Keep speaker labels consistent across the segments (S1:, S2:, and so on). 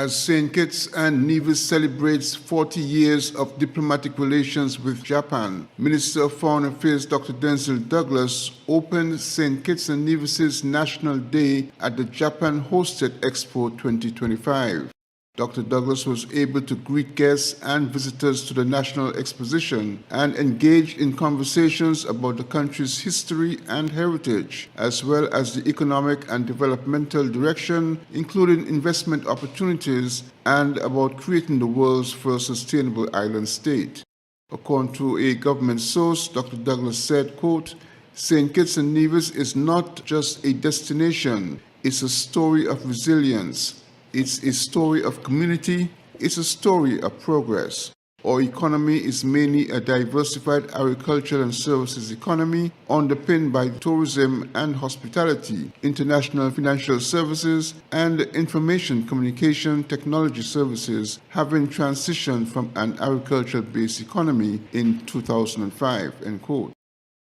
S1: As St. Kitts and Nevis celebrates 40 years of diplomatic relations with Japan, Minister of Foreign Affairs Dr. Denzel Douglas opened St. Kitts and Nevis's National Day at the Japan-hosted Expo 2025. Dr. Douglas was able to greet guests and visitors to the National Exposition and engage in conversations about the country's history and heritage, as well as the economic and developmental direction, including investment opportunities, and about creating the world's first sustainable island state. According to a government source, Dr. Douglas said, quote, "St. Kitts and Nevis is not just a destination, it's a story of resilience. It's a story of community. It's a story of progress. Our economy is mainly a diversified agricultural and services economy underpinned by tourism and hospitality, international financial services, and information communication technology services, having transitioned from an agricultural-based economy in 2005, end quote.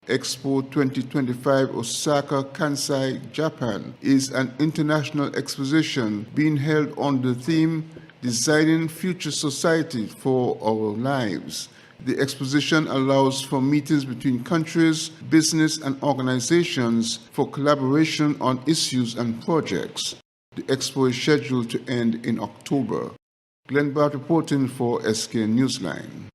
S1: Expo 2025 Osaka, Kansai, Japan is an international exposition being held on the theme Designing Future Society for Our Lives. The exposition allows for meetings between countries, business and organizations for collaboration on issues and projects. The expo is scheduled to end in October. Glenn Bart reporting for SK Newsline.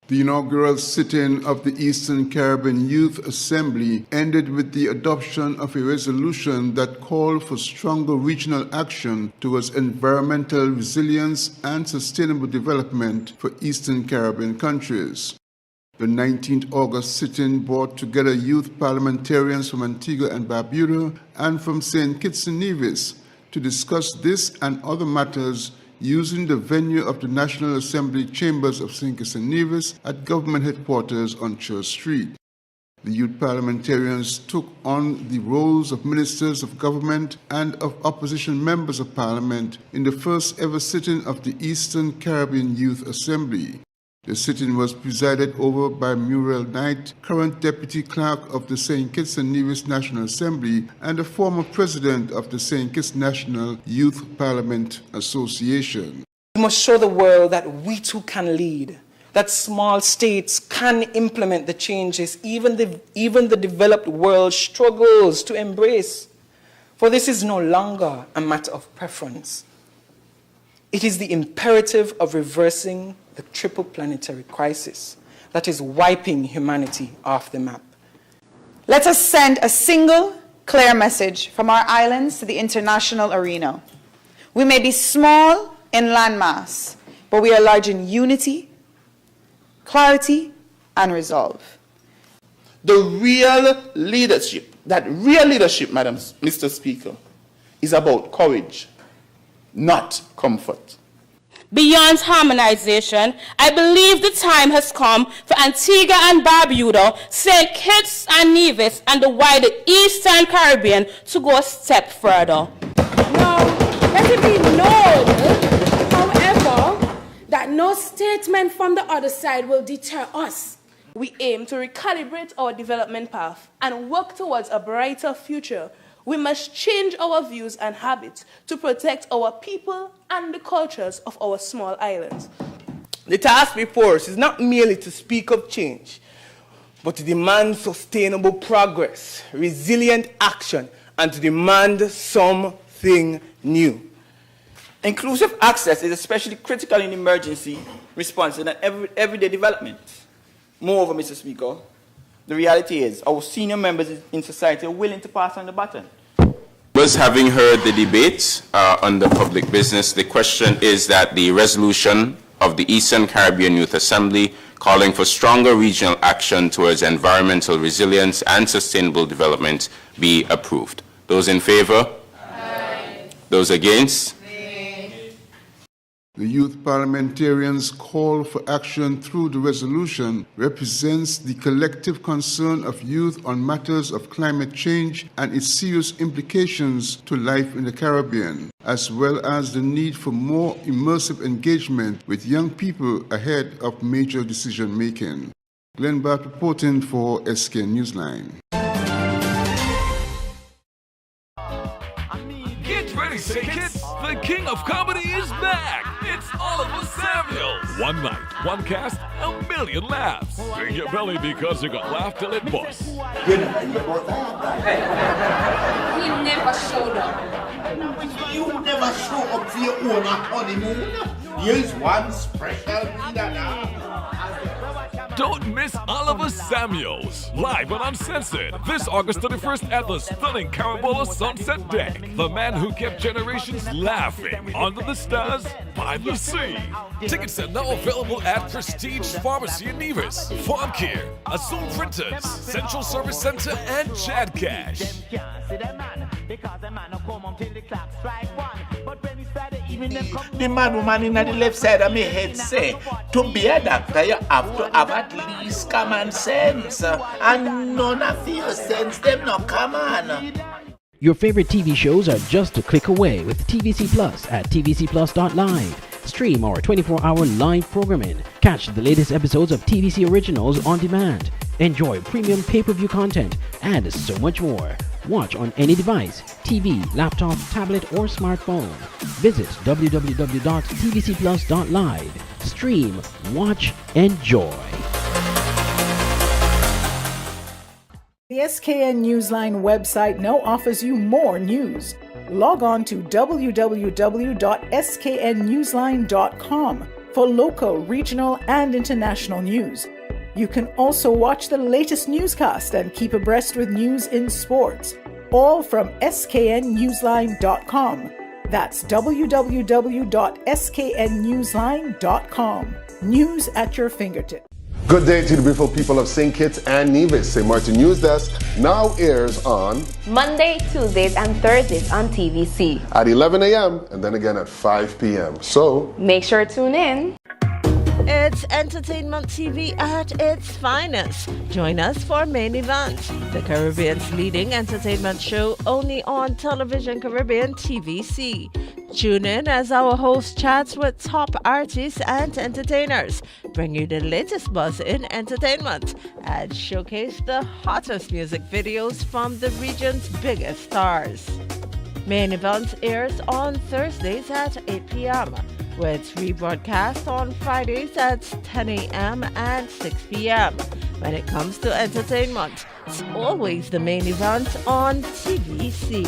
S1: The inaugural sitting of the Eastern Caribbean Youth Assembly ended with the adoption of a resolution that called for stronger regional action towards environmental resilience and sustainable development for Eastern Caribbean countries. The 19th August sitting brought together youth parliamentarians from Antigua and Barbuda and from St. Kitts and Nevis to discuss this and other matters using the venue of the National Assembly Chambers of St. Kitts and Nevis at government headquarters on Church Street. The youth parliamentarians took on the roles of ministers of government and of opposition members of parliament in the first ever sitting of the Eastern Caribbean Youth Assembly. The sitting was presided over by Muriel Knight, current Deputy Clerk of the St. Kitts and Nevis National Assembly and the former President of the St. Kitts National Youth Parliament Association.
S2: We must show the world that we too can lead, that small states can implement the changes even the developed world struggles to embrace. For this is no longer a matter of preference. It is the imperative of reversing the triple planetary crisis that is wiping humanity off the map.
S3: Let us send a single, clear message from our islands to the international arena. We may be small in landmass, but we are large in unity, clarity, and resolve.
S4: The real leadership, Madam Mr. Speaker, is about courage, not comfort.
S5: Beyond harmonization, I believe the time has come for Antigua and Barbuda, St. Kitts and Nevis, and the wider Eastern Caribbean to go a step further.
S6: Now, let it be known, however, that no statement from the other side will deter us.
S7: We aim to recalibrate our development path and work towards a brighter future. We must change our views and habits to protect our people and the cultures of our small islands.
S4: The task before us is not merely to speak of change, but to demand sustainable progress, resilient action, and to demand something new.
S8: Inclusive access is especially critical in emergency response and everyday development. Moreover, Mr. Speaker, the reality is our senior members in society are willing to pass on the baton.
S9: Members, having heard the debate on the public business, the question is that the resolution of the Eastern Caribbean Youth Assembly calling for stronger regional action towards environmental resilience and sustainable development be approved. Those in favor? Aye. Those against?
S1: The youth parliamentarians' call for action through the resolution represents the collective concern of youth on matters of climate change and its serious implications to life in the Caribbean, as well as the need for more immersive engagement with young people ahead of major decision-making. Glenn Bart reporting for SK Newsline.
S10: Oliver Samuels. One night, one cast, a million laughs. Sing your belly because you got laugh till it busts.
S11: He never showed up.
S12: You never show up for your own honeymoon. Here's one special leader.
S10: Don't miss Oliver Samuels, live and uncensored, this August 31st at the stunning Carabola Sunset Deck. The man who kept generations laughing under the stars by the sea. Tickets are now available at Prestige Pharmacy in Nevis, Farm Care, Azul Printers, Central Service Center, and Chad Cash.
S12: The man woman in the left side of my head say, to be a doctor you have to have at least common sense. And none of your sense them no common.
S13: Your favorite TV shows are just a click away with TVC Plus at tvcplus.live. Stream our 24-hour live programming. Catch the latest episodes of TVC Originals on demand. Enjoy premium pay-per-view content and so much more. Watch on any device, TV, laptop, tablet, or smartphone. Visit www.tvcplus.live. Stream, watch, enjoy.
S14: The SKN Newsline website now offers you more news. Log on to www.sknnewsline.com for local, regional, and international news. You can also watch the latest newscast and keep abreast with news in sports, all from sknnewsline.com. That's www.sknnewsline.com. News at your fingertips.
S15: Good day to the beautiful people of St. Kitts and Nevis. St. Martin News Desk now airs on
S16: Monday, Tuesdays, and Thursdays on TVC
S15: at 11 a.m. and then again at 5 p.m. So
S16: make sure to tune in.
S17: It's Entertainment TV at its finest. Join us for Main Event, the Caribbean's leading entertainment show only on Television Caribbean TVC. Tune in as our host chats with top artists and entertainers, bring you the latest buzz in entertainment, and showcase the hottest music videos from the region's biggest stars. Main Event airs on Thursdays at 8 p.m. with rebroadcast on Fridays at 10 a.m. and 6 p.m. When it comes to entertainment, it's always the Main Event on TVC.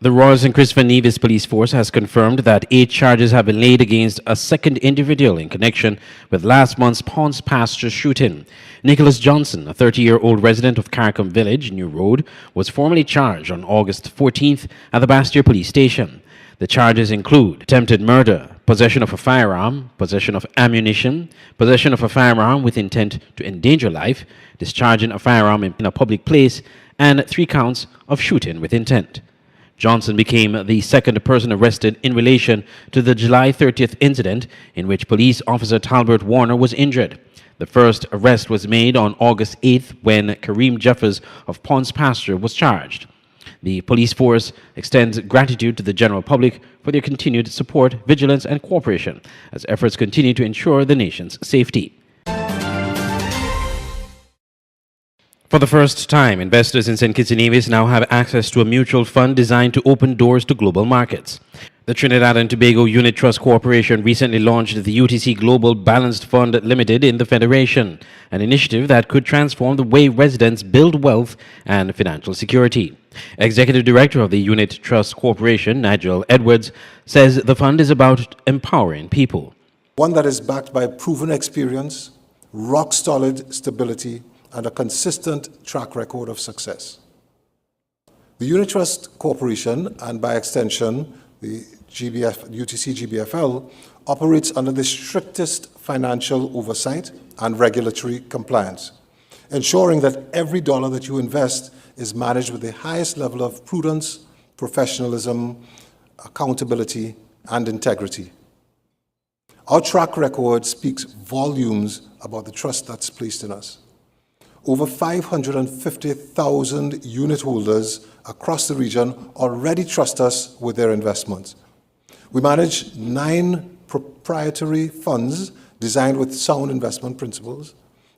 S13: The Royal St. Christopher Nevis Police Force has confirmed that 8 charges have been laid against a second individual in connection with last month's Ponce Pasture shooting. Nicholas Johnson, a 30-year-old resident of Carcom Village, New Road, was formally charged on August 14th at the Bastia Police Station. The charges include attempted murder, possession of a firearm, possession of ammunition, possession of a firearm with intent to endanger life, discharging a firearm in a public place, and 3 counts of shooting with intent. Johnson became the second person arrested in relation to the July 30th incident in which police officer Talbert Warner was injured. The first arrest was made on August 8th when Kareem Jeffers of Ponce Pasture was charged. The police force extends gratitude to the general public for their continued support, vigilance, and cooperation as efforts continue to ensure the nation's safety. For the first time, investors in St. Kitts and Nevis now have access to a mutual fund designed to open doors to global markets. The Trinidad and Tobago Unit Trust Corporation recently launched the UTC Global Balanced Fund Limited in the Federation, an initiative that could transform the way residents build wealth and financial security. Executive Director of the Unit Trust Corporation, Nigel Edwards, says the fund is about empowering people.
S18: One that is backed by proven experience, rock-solid stability, and a consistent track record of success. The Unit Trust Corporation, and by extension, the UTC GBFL, operates under the strictest financial oversight and regulatory compliance, ensuring that every dollar that you invest is managed with the highest level of prudence, professionalism, accountability, and integrity. Our track record speaks volumes about the trust that's placed in us. Over 550,000 unit holders across the region already trust us with their investments. We manage 9 proprietary funds designed with sound investment principles,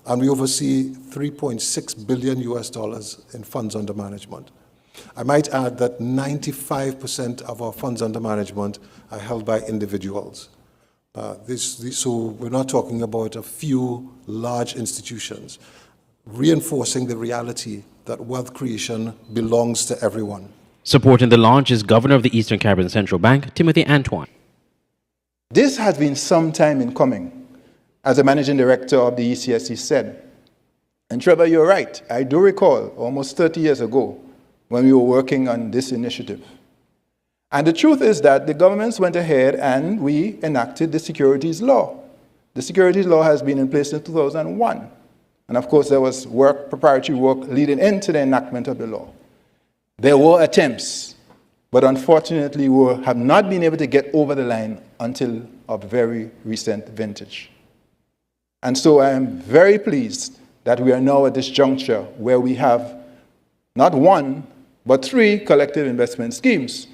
S18: and we oversee $3.6 billion in funds under management. I might add that 95% of our funds under management are held by individuals. So we're not talking about a few large institutions, reinforcing the reality that wealth creation belongs to everyone.
S13: Supporting the launch is Governor of the Eastern Caribbean Central Bank, Timothy Antoine.
S19: This has been some time in coming, as the managing director of the ECSC said. And Trevor, you're right. I do recall almost 30 years ago when we were working on this initiative. And the truth is that the governments went ahead and we enacted the securities law. The securities law has been in place since 2001. And of course, there was preparatory work leading into the enactment of the law. There were attempts, but unfortunately we have not been able to get over the line until a very recent vintage. And so I am very pleased that we are now at this juncture where we have not one, but 3 collective investment schemes.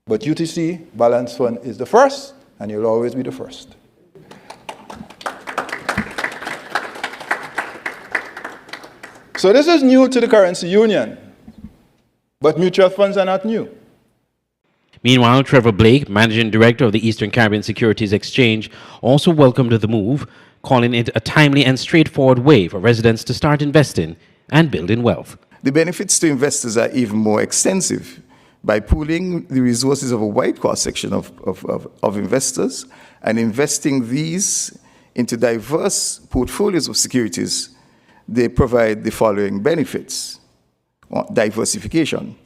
S19: But UTC Balance Fund is the first, and you'll always be the first. So this is new to the currency union, but mutual funds are not new.
S13: Meanwhile, Trevor Blake, Managing Director of the Eastern Caribbean Securities Exchange, also welcomed the move, calling it a timely and straightforward way for residents to start investing and building wealth.
S20: The benefits to investors are even more extensive by pooling the resources of a wide cross-section of investors and investing these into diverse portfolios of securities. They provide the following benefits. Diversification.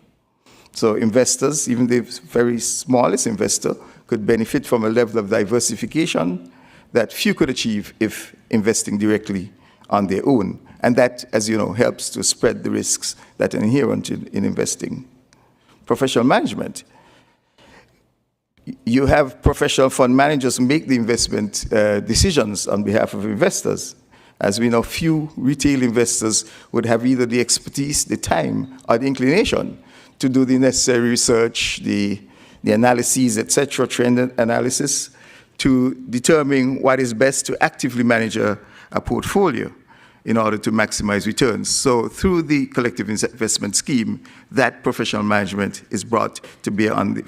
S20: So investors, even the very smallest investor, could benefit from a level of diversification that few could achieve if investing directly on their own. And that, as you know, helps to spread the risks that are inherent in investing. Professional management. You have professional fund managers who make the investment decisions on behalf of investors. As we know, few retail investors would have either the expertise, the time, or the inclination to do the necessary research, the analyses, etc., trend analysis, to determine what is best to actively manage a portfolio in order to maximize returns. So through the collective investment scheme, that professional management is brought to bear on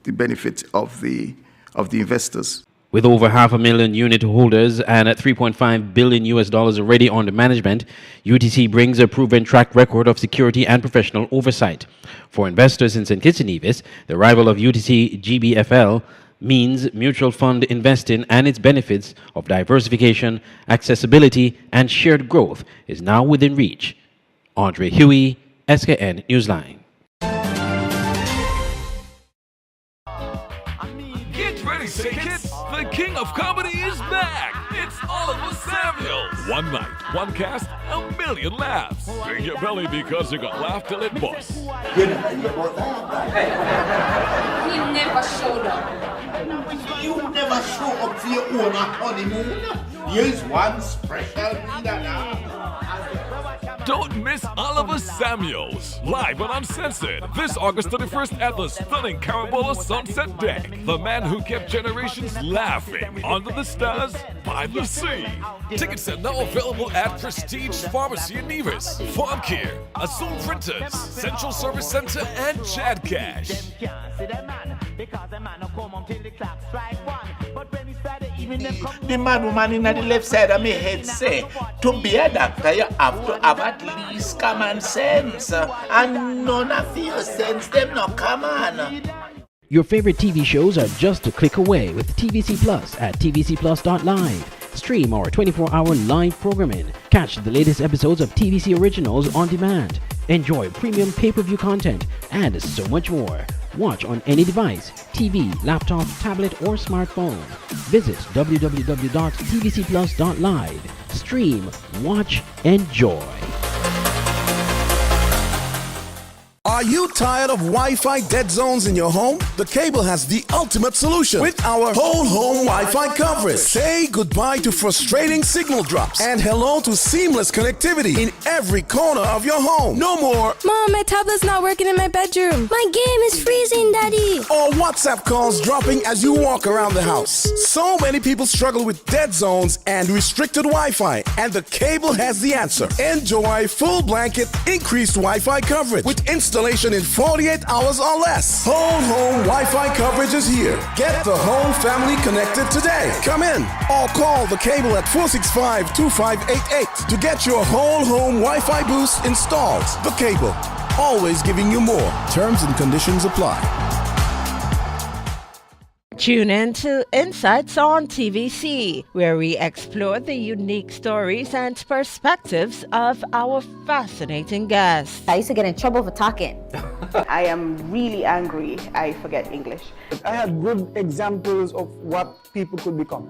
S20: the benefit of the investors.
S13: With over 500,000 unit holders and at $3.5 billion already under management, UTC brings a proven track record of security and professional oversight. For investors in St. Kitts and Nevis, the arrival of UTC GBFL means mutual fund investing and its benefits of diversification, accessibility, and shared growth is now within reach. Andre Huey, SKN Newsline.
S10: Get ready, St. Kitts. The king of comedy is back. It's Oliver Samuels. One night, one cast, 1 million laughs. Bring your belly because you got laugh till it busts.
S11: He never showed up.
S12: You never show up to your own honeymoon. Here's one special leader now.
S10: Don't miss Oliver Samuels, live and uncensored, this August 31st at the stunning Carabola Sunset Deck. The man who kept generations laughing under the stars, by the sea. Tickets are now available at Prestige Pharmacy in Nevis, Farm Care, Azul Printers, Central Service Center, and Chad Cash.
S12: The man in the left side of my head say, to be a doctor, you have to have at least common sense. And none of your sense, them no common.
S13: Your favorite TV shows are just a click away with TVC Plus at tvcplus.live. Stream our 24-hour live programming. Catch the latest episodes of TVC Originals on demand. Enjoy premium pay-per-view content and so much more. Watch on any device, TV, laptop, tablet, or smartphone. Visit www.tvcplus.live. Stream, watch, enjoy.
S21: Are you tired of Wi-Fi dead zones in your home? The Cable has the ultimate solution with our whole home Wi-Fi coverage. Say goodbye to frustrating signal drops and hello to seamless connectivity in every corner of your home. No more,
S22: Mom, my tablet's not working in my bedroom. My game is freezing, Daddy.
S21: Or WhatsApp calls dropping as you walk around the house. So many people struggle with dead zones and restricted Wi-Fi, and the cable has the answer. Enjoy full blanket increased Wi-Fi coverage with installation in 48 hours or less. Whole home Wi-Fi coverage is here. Get the whole family connected today. Come in or call the cable at 465-2588 to get your whole home Wi-Fi boost installed. The cable, always giving you more. Terms and conditions apply.
S17: Tune in to Insights on TVC, where we explore the unique stories and perspectives of our fascinating guests.
S2: I used to get in trouble for talking.
S22: I am really angry. I forget English.
S23: I had good examples of what people could become.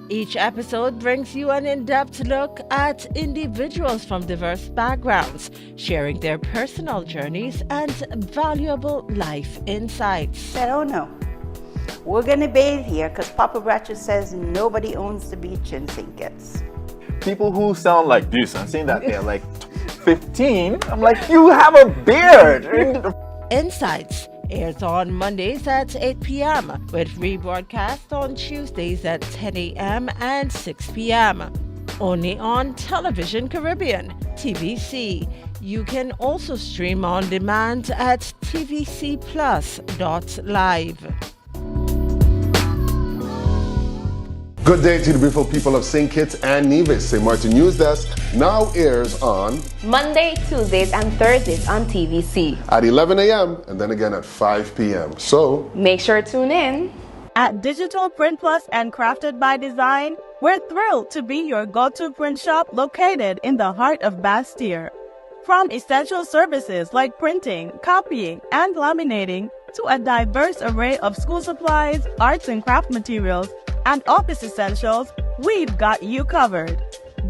S17: Each episode brings you an in-depth look at individuals from diverse backgrounds, sharing their personal journeys and valuable life insights.
S22: I don't know. We're going to bathe here because Papa Bratcher says nobody owns the beach in St. Kitts.
S24: People who sound like this and saying that they're like 15, I'm like, you have a beard.
S17: Insights airs on Mondays at 8 p.m. with rebroadcast on Tuesdays at 10 a.m. and 6 p.m. Only on Television Caribbean, TVC. You can also stream on demand at tvcplus.live.
S15: Good day to the beautiful people of St. Kitts and Nevis. St. Martin News Desk now airs on
S16: Monday, Tuesdays, and Thursdays on TVC
S15: at 11 a.m. and then again at 5 p.m. So
S16: make sure to tune in.
S25: At Digital Print Plus and Crafted by Design, we're thrilled to be your go-to print shop located in the heart of Bastille. From essential services like printing, copying, and laminating to a diverse array of school supplies, arts and craft materials, and office essentials, we've got you covered.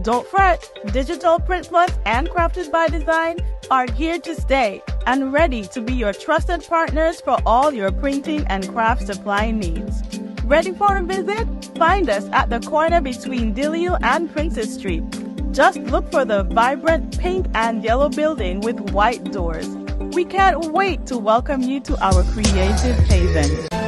S25: Don't fret, Digital Print Plus and Crafted by Design are here to stay and ready to be your trusted partners for all your printing and craft supply needs. Ready for a visit? Find us at the corner between Dillio and Princess Street. Just look for the vibrant pink and yellow building with white doors. We can't wait to welcome you to our creative haven.